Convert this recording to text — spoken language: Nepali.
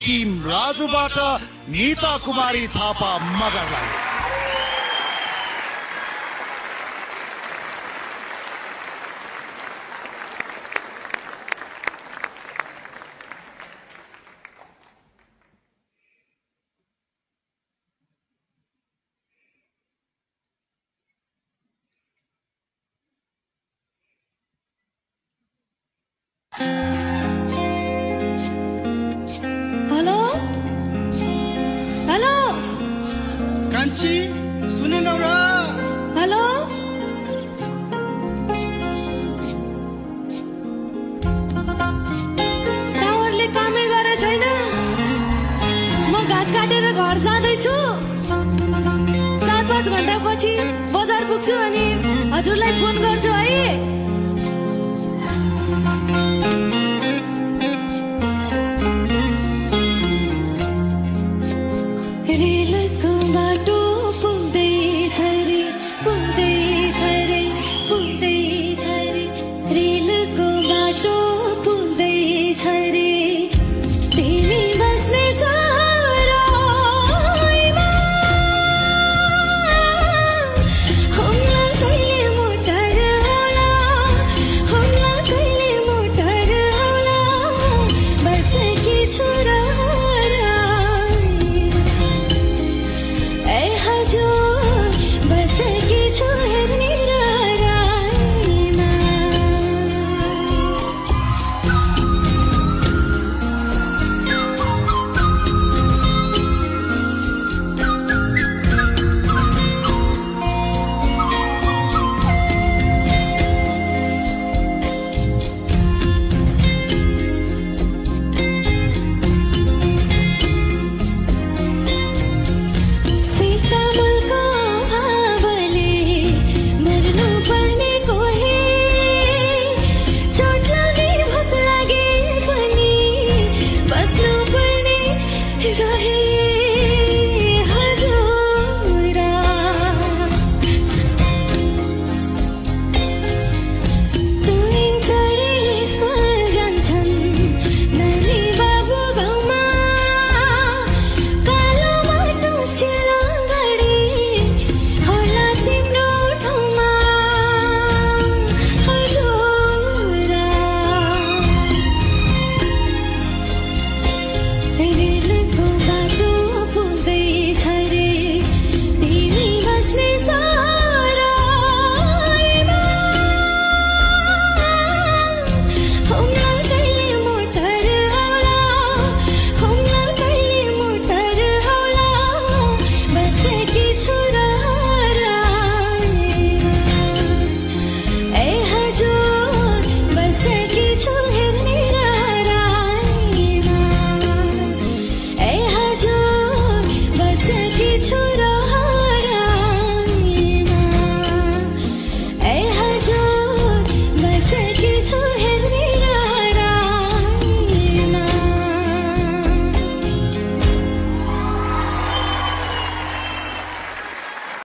टिम राजुबाट नीता कुमारी थापा मगरलाई। हेलो हेलो कान्छी सुनेनौ र? हेलो टावरले कामै गरे छैन। म घाँस काटेर घर जाँदैछु। 4-5 घण्टापछि बजार पुग्छु अनि हजुरलाई फोन गर्छु है। रेलको बाटो पुग्दैछ रे, पुग्दैछ रे, पुग्दैछ रे। रेलको बाटो पुग्दैछ रे, तिमी बस्ने सरायमा। हमला कहिले मोटर आउला, हमला कहिले मोटर आउला। बसेकी छु र रहे